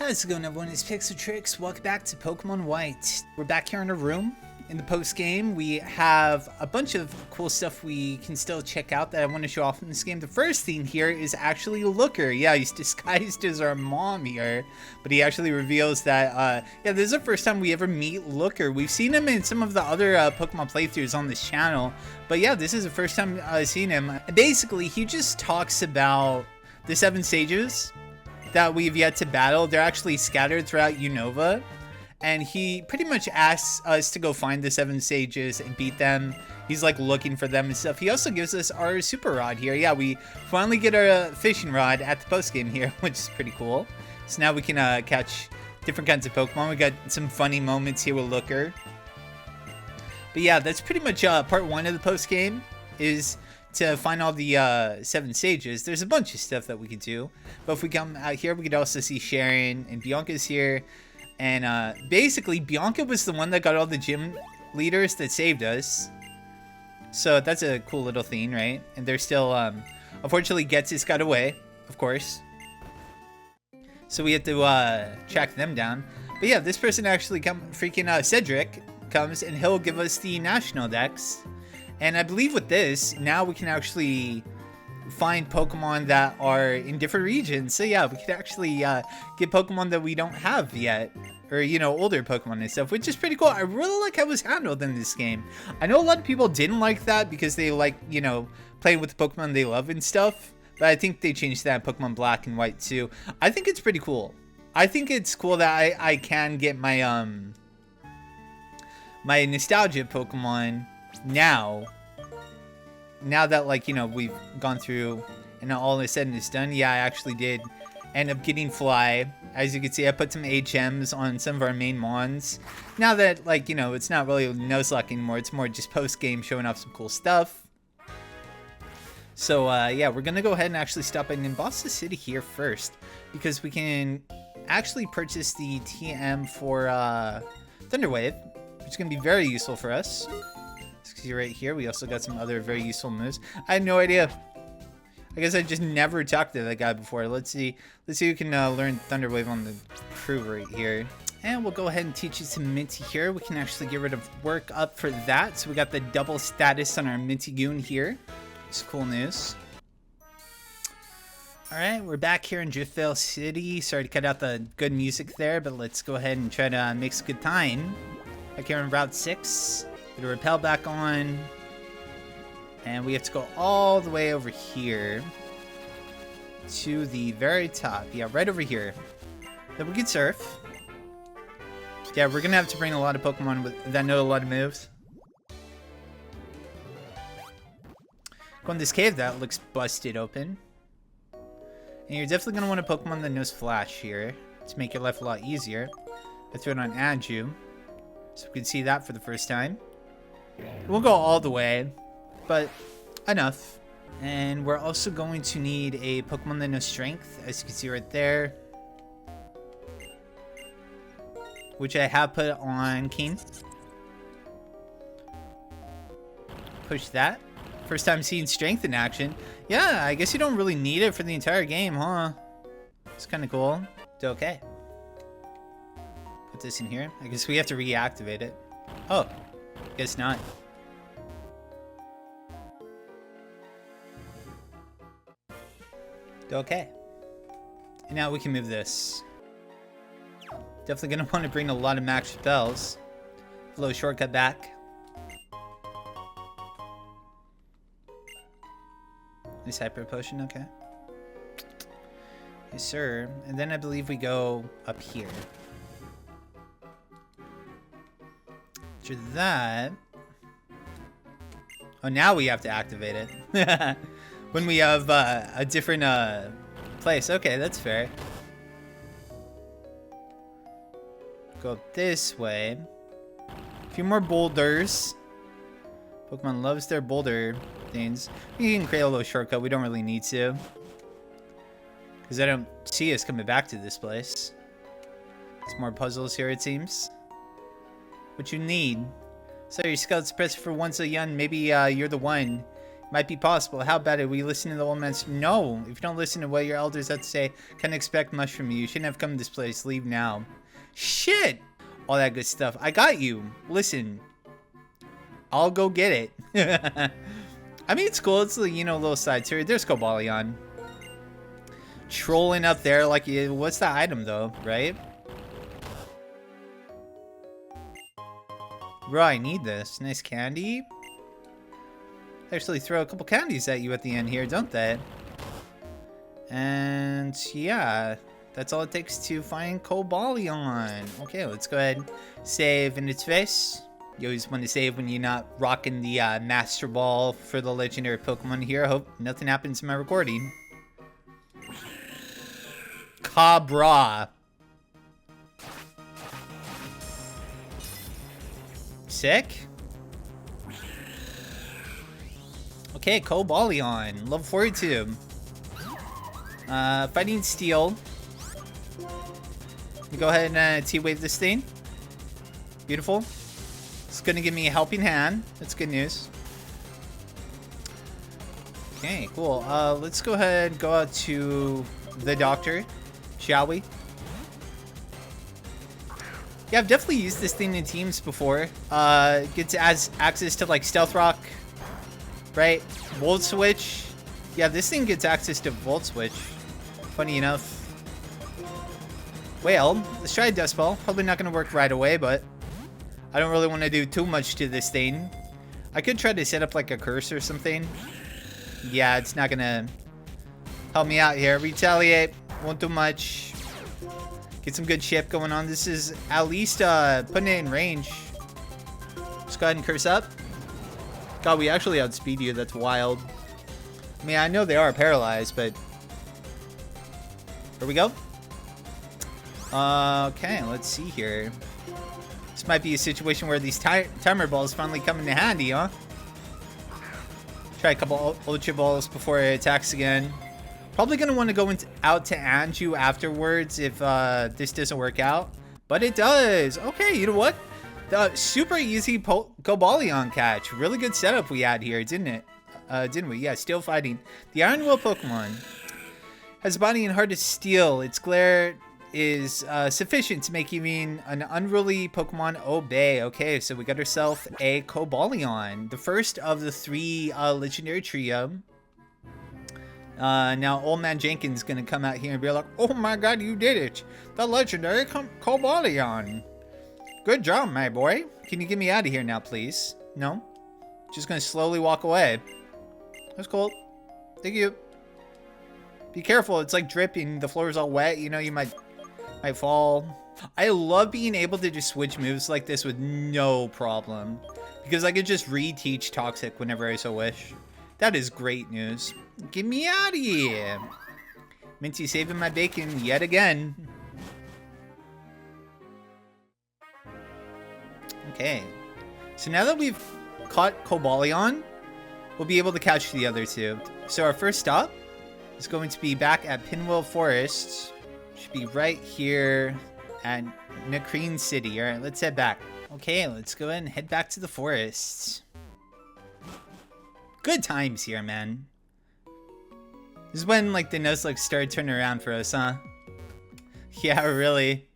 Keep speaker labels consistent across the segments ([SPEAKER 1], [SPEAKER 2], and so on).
[SPEAKER 1] How's it going, everyone? It's PixxelTrixx. Welcome back to Pokemon White. We're back here in a room. In the post-game, we have a bunch of cool stuff we can still check out that I want to show off in this game. The first thing here is actually Looker. Yeah, he's disguised as our mom here, but he actually reveals that, yeah, this is the first time we ever meet Looker. We've seen him in some of the other Pokemon playthroughs on this channel, but yeah, this is the first time I've seen him. Basically, he just talks about the 7 stages that we've yet to battle. They're actually scattered throughout Unova, and he pretty much asks us to go find the 7 stages and beat them. He's like looking for them and stuff. He also gives us our super rod here. Yeah, we finally get our fishing rod at the post game here, which is pretty cool. So now we can catch different kinds of Pokemon. We got some funny moments here with Looker. But yeah, that's pretty much part 1 of the post game, is to find all the 7 stages. There's a bunch of stuff that we could do, but if we come out here, we could also see Sharon, and Bianca's here. And basically, Bianca was the one that got all the gym leaders that saved us. So that's a cool little thing, right? And they're still, unfortunately, Getsis got away, of course. So we have to track them down. But yeah, this person actually Cedric comes, and he'll give us the national dex. And I believe with this, now we can actually find Pokemon that are in different regions. So yeah, we could actually get Pokemon that we don't have yet, or, you know, older Pokemon and stuff, which is pretty cool. I really like how it was handled in this game. I know a lot of people didn't like that because they like, you know, playing with the Pokemon they love and stuff, but I think they changed that in Pokemon Black and White too. I think it's pretty cool. I think it's cool that I can get my my nostalgia Pokemon now that, like, you know, we've gone through and all is said and is done. Yeah, I actually did end up getting Fly. As you can see, I put some HMs on some of our main Mons. Now that, like, you know, it's not really Nuzlocke anymore, it's more just post-game showing off some cool stuff. So yeah, we're gonna go ahead and actually stop in Nimbasa City here first, because we can actually purchase the TM for Thunderwave, which is gonna be very useful for us. See right here, we also got some other very useful moves. I had no idea. I guess I just never talked to that guy before. Let's see who can learn Thunder Wave on the crew right here. And we'll go ahead and teach you some Minty here. We can actually get rid of work up for that. So we got the double status on our Minty Goon here. It's cool news. Alright, we're back here in Driftvale City. Sorry to cut out the good music there, but let's go ahead and try to make some good time. Back here on Route 6. Get a repel back on, and we have to go all the way over here to the very top. Yeah, right over here. Then we can surf. Yeah, we're gonna have to bring a lot of Pokemon that know a lot of moves. Go in this cave that looks busted open. And you're definitely gonna want a Pokemon that knows Flash here to make your life a lot easier. I threw it on Adju, so we can see that for the first time. We'll go all the way, but enough. And we're also going to need a Pokemon that knows Strength, as you can see right there, which I have put on Keen. Push that. First time seeing Strength in action. Yeah, I guess you don't really need it for the entire game, huh? It's kind of cool. It's okay. Put this in here. I guess we have to reactivate it. Oh. Guess not. Okay. And now we can move this. Definitely gonna want to bring a lot of max spells. A little shortcut back. Nice hyper potion, okay. Yes, sir. And then I believe we go up here. After that, oh, now we have to activate it when we have a different place. Okay, that's fair. Go this way. A few more boulders. Pokemon loves their boulder things. We can create a little shortcut. We don't really need to, because I don't see us coming back to this place. There's more puzzles here, it seems. What you need. So your scouts press for one so young, maybe you're the one. Might be possible. How about it? We listen to the old man's... No. If you don't listen to what your elders have to say, can't expect much from you. You shouldn't have come to this place. Leave now. Shit! All that good stuff. I got you. Listen. I'll go get it. I mean, it's cool. It's, you know, a little side story. There's Cobalion. Trolling up there like... What's the item, though? Right? Bro, I need this. Nice candy. Actually throw a couple candies at you at the end here, don't they? And yeah, that's all it takes to find Cobalion. Okay, let's go ahead and save in its face. You always want to save when you're not rocking the Master Ball for the legendary Pokemon here. I hope nothing happens in my recording. Cabra. Sick. Okay, Cobalion, level 42. Fighting Steel. You go ahead and T-Wave this thing. Beautiful. It's gonna give me a helping hand. That's good news. Okay, cool. Let's go ahead and go out to the doctor, shall we? Yeah, I've definitely used this thing in teams before. Gets access to like Stealth Rock. Right? Volt Switch. Yeah, this thing gets access to Volt Switch. Funny enough. Well, let's try a Dust Ball. Probably not going to work right away, but I don't really want to do too much to this thing. I could try to set up like a curse or something. Yeah, it's not going to help me out here. Retaliate. Won't do much. Get some good chip going on. This is at least putting it in range. Let's go ahead and curse up. God, we actually outspeed you. That's wild. I mean, I know they are paralyzed, but... Here we go. Okay, let's see here. This might be a situation where these timer balls finally come into handy, huh? Try a couple Ultra Balls before it attacks again. Probably going to want to go out to Anju afterwards if this doesn't work out. But it does. Okay, you know what? The super easy Cobalion catch. Really good setup we had here, didn't it? Didn't we? Yeah, still fighting. The Iron Will Pokemon has a body and heart of steel. Its glare is sufficient to make even an unruly Pokemon obey. Okay, so we got ourselves a Cobalion. The first of the 3 legendary trio. Now Old Man Jenkins is going to come out here and be like, oh my god, you did it. The legendary Cobalion. Good job, my boy. Can you get me out of here now, please? No? Just gonna slowly walk away. That's cool. Thank you. Be careful. It's like dripping. The floor is all wet. You know, you might fall. I love being able to just switch moves like this with no problem. Because I could just reteach Toxic whenever I so wish. That is great news. Get me out of here. Minty saving my bacon yet again. Okay, so now that we've caught Cobalion, we'll be able to catch the other 2. So our first stop is going to be back at Pinwheel Forest. Should be right here at Nakreen City. All right, let's head back. Okay, let's go ahead and head back to the forest. Good times here, man. This is when like the Nuzlocke started turning around for us, huh? Yeah, really.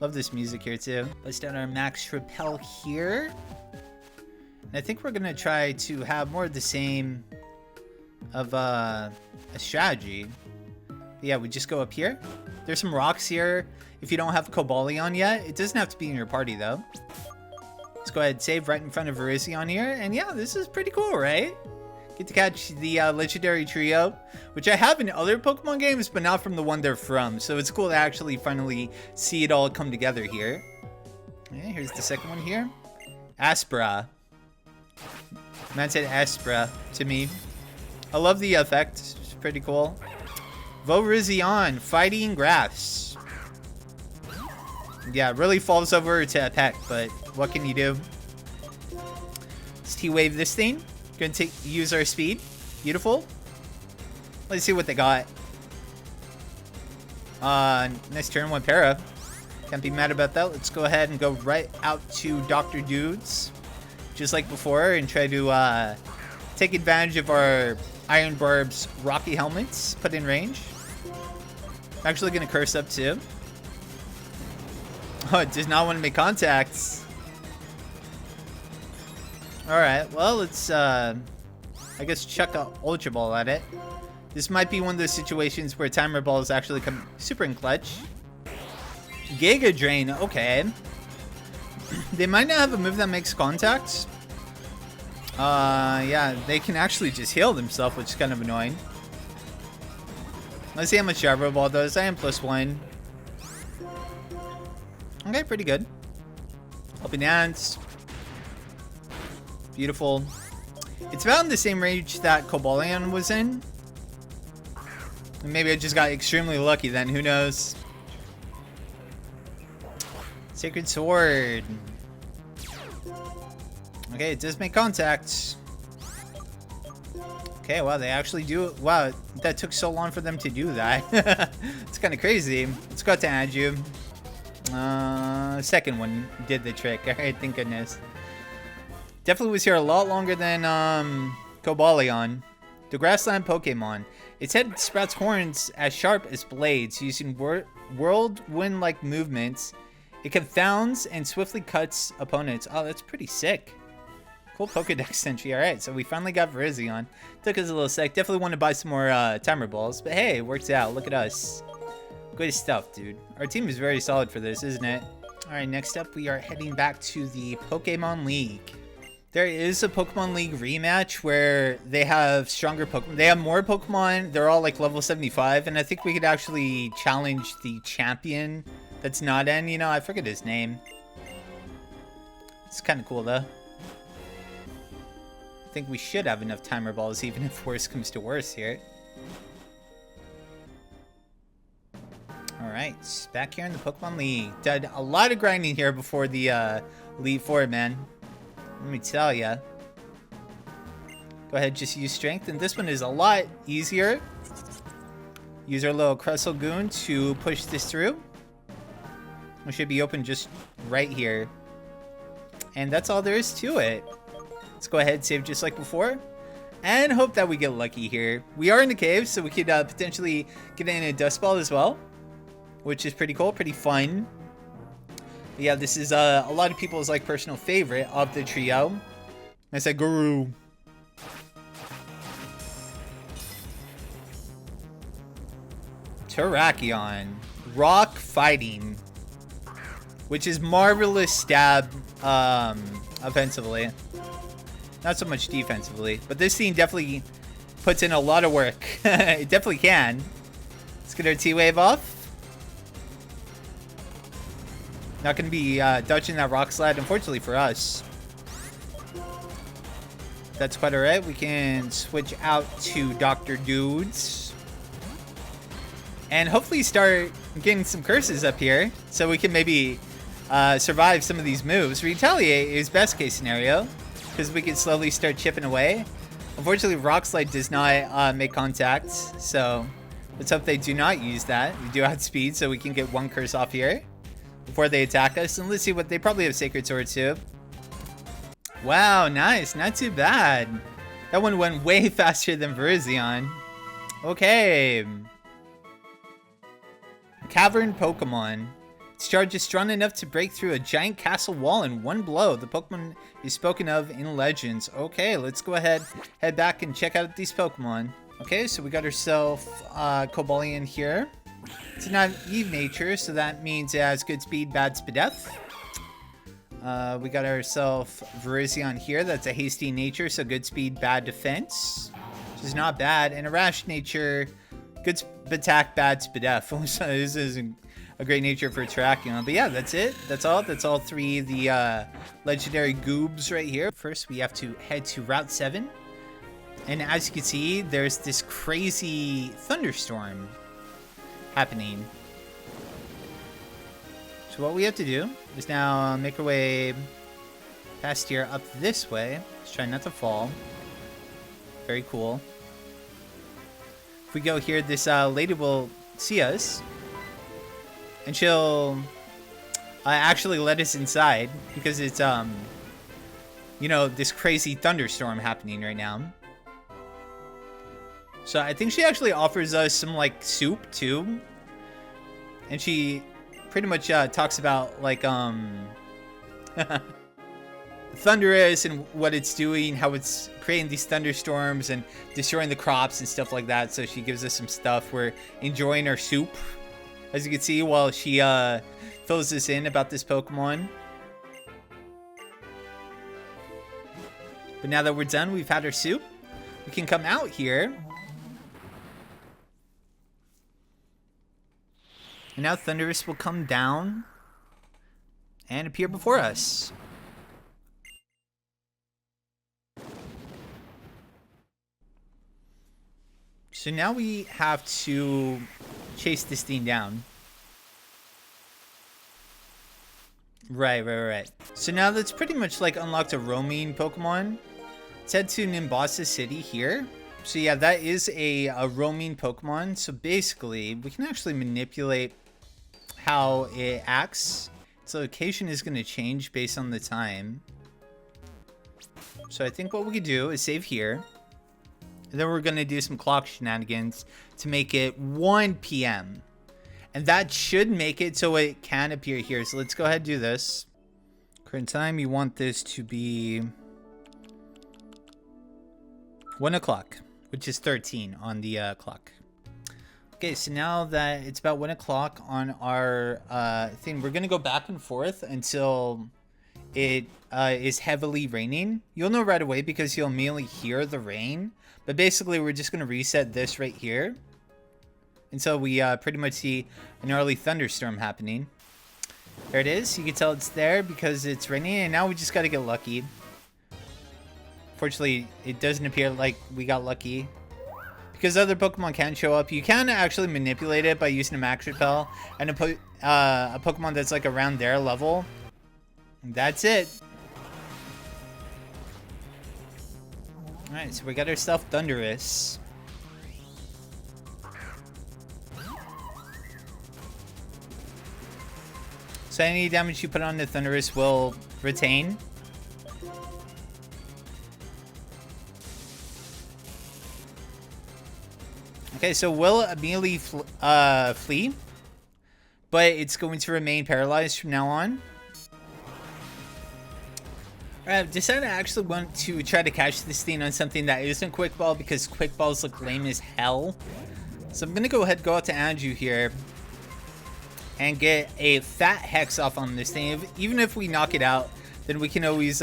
[SPEAKER 1] Love this music here too. Let's down our max repel here. And I think we're gonna try to have more of the same of a strategy. But yeah, we just go up here. There's some rocks here. If you don't have Cobalion yet, it doesn't have to be in your party though. Let's go ahead and save right in front of Virizion here. And yeah, this is pretty cool, right? Get to catch the legendary trio, which I have in other Pokemon games, but not from the one they're from. So it's cool to actually finally see it all come together here. Okay, here's the second one here. Aspera. Man said Aspera to me. I love the effect. It's pretty cool. Virizion, Fighting Grass. Yeah, it really falls over to Peck, but what can you do? Let's T-Wave this thing. Gonna use our speed. Beautiful. Let's see what they got. Nice turn one para. Can't be mad about that. Let's go ahead and go right out to Dr. Dudes. Just like before, and try to take advantage of our Iron Barb's rocky helmets put in range. I'm actually going to curse up too. Oh, it does not want to make contacts. Alright, well, let's, I guess, chuck a Ultra Ball at it. This might be one of those situations where Timer Balls actually come super in clutch. Giga Drain, okay. They might not have a move that makes contact. Yeah, they can actually just heal themselves, which is kind of annoying. Let's see how much Gyro Ball does. I am +1. Okay, pretty good. Helping Hands. Beautiful. It's about in the same range that Cobalion was in. Maybe I just got extremely lucky then, who knows. Sacred Sword. Okay, it does make contact. Okay, wow, they actually do it. Wow, that took so long for them to do that. It's kind of crazy. Let's go to Aju. Second one did the trick. Alright, thank goodness. Definitely was here a lot longer than Cobalion. The grassland Pokemon. Its head sprouts horns as sharp as blades. Using whirlwind-like movements, it confounds and swiftly cuts opponents. Oh, that's pretty sick. Cool Pokedex entry. Alright, so we finally got Virizion. Took us a little sec. Definitely want to buy some more Timer Balls. But hey, it works out. Look at us. Good stuff, dude. Our team is very solid for this, isn't it? Alright, next up we are heading back to the Pokemon League. There is a Pokemon League rematch where they have stronger Pokemon. They have more Pokemon. They're all like level 75. And I think we could actually challenge the champion that's not in. You know, I forget his name. It's kind of cool, though. I think we should have enough Timer Balls, even if worse comes to worse here. Alright, back here in the Pokemon League. Did a lot of grinding here before the Elite Four, man. Let me tell ya. Go ahead, just use Strength. And this one is a lot easier. Use our little Crustle Goon to push this through. We should be open just right here. And that's all there is to it. Let's go ahead, save just like before. And hope that we get lucky here. We are in the cave, so we could potentially get in a Dust Ball as well. Which is pretty cool, pretty fun. But yeah, this is a lot of people's like personal favorite of the trio. I said Guru. Terrakion. Rock Fighting. Which is marvelous stab offensively. Not so much defensively. But this team definitely puts in a lot of work. It definitely can. Let's get our T-Wave off. Not going to be dodging that Rock Slide, unfortunately for us. That's quite alright. We can switch out to Dr. Dudes. And hopefully start getting some curses up here. So we can maybe survive some of these moves. Retaliate is best case scenario. Because we can slowly start chipping away. Unfortunately, Rock Slide does not make contact. So let's hope they do not use that. We do outspeed, so we can get one curse off here before they attack us. And let's see what they probably have. Sacred Sword too. Wow, nice. Not too bad. That one went way faster than Virizion. Okay. Cavern Pokemon. Its charge is strong enough to break through a giant castle wall in one blow. The Pokemon is spoken of in legends. Okay, let's go ahead, head back and check out these Pokemon. Okay, so we got ourselves Cobalion here. It's a naive nature, so that means it has good speed, bad Spadef. We got ourselves Virizion here. That's a hasty nature, so good speed, bad defense. Which is not bad. And a rash nature, good attack, bad Spadef. So this is a great nature for Terrakion. But yeah, that's it. That's all. That's all three of the legendary goobs right here. First, we have to head to Route 7. And as you can see, there's this crazy thunderstorm happening. So what we have to do is now make our way past here up this way. Let's try not to fall. Very cool. If we go here, this lady will see us. And she'll actually let us inside because it's, you know, this crazy thunderstorm happening right now. So I think she actually offers us some like soup too. And she pretty much talks about like Thundurus and what it's doing, how it's creating these thunderstorms and destroying the crops and stuff like that. So she gives us some stuff. We're enjoying our soup, as you can see, while she fills us in about this Pokemon. But now that we're done, we've had our soup, we can come out here. And now Thundurus will come down and appear before us. So now we have to chase this thing down. Right. So now that's pretty much like unlocked a roaming Pokemon. Let's head to Nimbasa City here. So yeah, that is a roaming Pokemon. So basically, we can actually manipulate how it acts. Its location is going to change based on the time. So I think what we could do is save here. And then we're going to do some clock shenanigans to make it 1 p.m. And that should make it so it can appear here. So let's go ahead and do this. Current time, you want this to be 1 o'clock, which is 13 on the clock. Okay, so now that it's about 1 o'clock on our thing, we're going to go back and forth until it is heavily raining. You'll know right away because you'll immediately hear the rain. But basically, we're just going to reset this right here until we pretty much see an early thunderstorm happening. There it is. You can tell it's there because it's raining, and now we just got to get lucky. Fortunately, it doesn't appear like we got lucky. Because other Pokemon can show up, you can actually manipulate it by using a Max Repel and a Pokemon that's like around their level. And that's it. Alright, so we got ourselves Thundurus. So any damage you put on the Thundurus will retain. Okay, so will immediately flee, but it's going to remain paralyzed from now on. Alright, I've decided I actually want to try to catch this thing on something that isn't Quick Ball because Quick Balls look lame as hell. So I'm going to go out to Andrew here and get a fat Hex off on this thing. Even if we knock it out, then we can always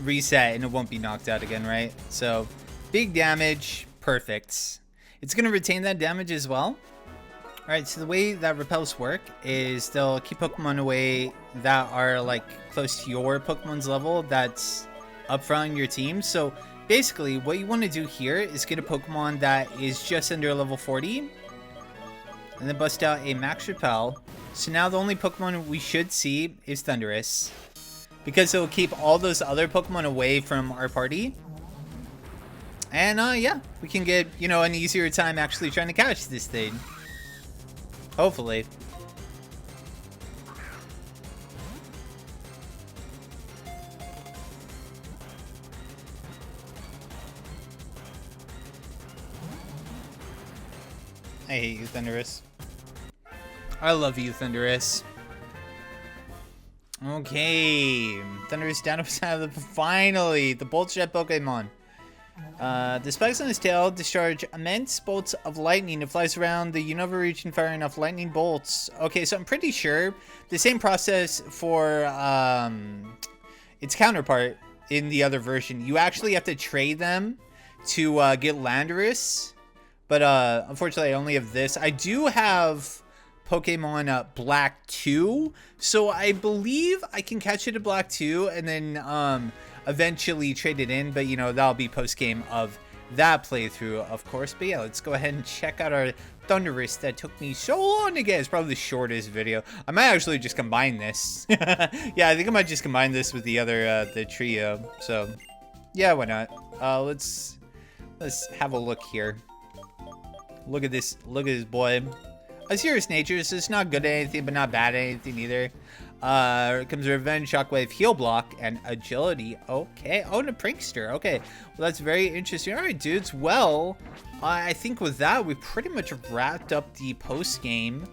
[SPEAKER 1] reset and it won't be knocked out again, right? So big damage, perfect. It's going to retain that damage as well. Alright, so the way that repels work is they'll keep Pokemon away that are like close to your Pokemon's level that's up front in your team. So basically what you want to do here is get a Pokemon that is just under level 40 and then bust out a Max Repel. So now the only Pokemon we should see is Thundurus because it will keep all those other Pokemon away from our party. And yeah, we can get, you know, an easier time actually trying to catch this thing. Hopefully. I hate you, Thundurus. I love you, Thundurus. Okay. Thundurus down to finally the Bolt Jet Pokemon. The spikes on his tail discharge immense bolts of lightning. It flies around the Unova region firing off lightning bolts. Okay, so I'm pretty sure the same process for its counterpart in the other version. You actually have to trade them to get Landorus. But unfortunately, I only have this. I do have Pokemon Black 2. So I believe I can catch it at Black 2 and then eventually trade it in, but you know, that'll be post game of that playthrough, of course. But yeah, let's go ahead and check out our Thundurus that took me so long to get. It's probably the shortest video. I might actually just combine this. Yeah, I think I might just combine this with the other the trio. So yeah, why not? Let's have a look here. Look at this boy. A serious nature, so it's not good at anything but not bad at anything either. Here comes Revenge, Shockwave, Heal Block, and Agility. Okay. Oh, and a Prankster. Okay. Well, that's very interesting. All right, dudes. Well, I think with that, we pretty much wrapped up the post-game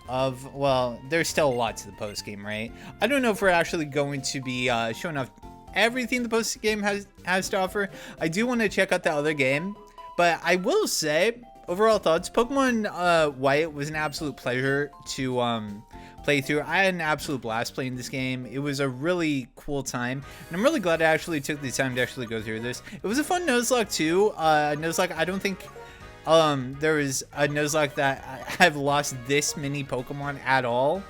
[SPEAKER 1] of, well, there's still a lot to the post-game, right? I don't know if we're actually going to be showing off everything the post-game has to offer. I do want to check out the other game, but I will say, overall thoughts, Pokemon White was an absolute pleasure to play through. I had an absolute blast playing this game. It was a really cool time, and I'm really glad I actually took the time to actually go through this. It was a fun Nuzlocke too. Nuzlocke, I don't think there is a Nuzlocke that I've lost this many Pokemon at all.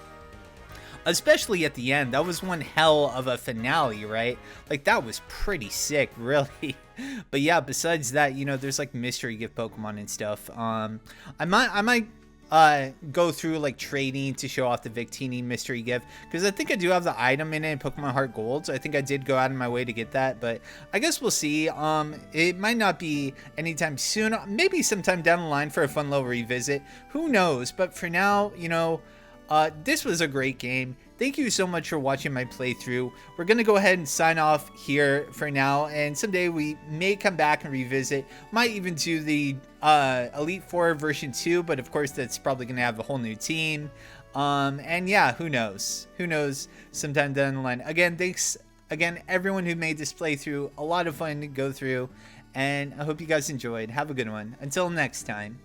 [SPEAKER 1] Especially at the end. That was one hell of a finale, right? Like, that was pretty sick, really. But yeah, besides that, you know, there's like mystery gift Pokemon and stuff. I might go through like trading to show off the Victini mystery gift, because I think I do have the item in it in Pokemon Heart Gold, so I think I did go out of my way to get that, but I guess we'll see. It might not be anytime soon, maybe sometime down the line for a fun little revisit, who knows. But for now, you know, this was a great game. Thank you so much for watching my playthrough. We're going to go ahead and sign off here for now, and someday we may come back and revisit. Might even do the Elite Four version 2, but of course that's probably going to have a whole new team. And yeah, who knows? Who knows sometime down the line. Again, thanks again everyone who made this playthrough. A lot of fun to go through, and I hope you guys enjoyed. Have a good one. Until next time.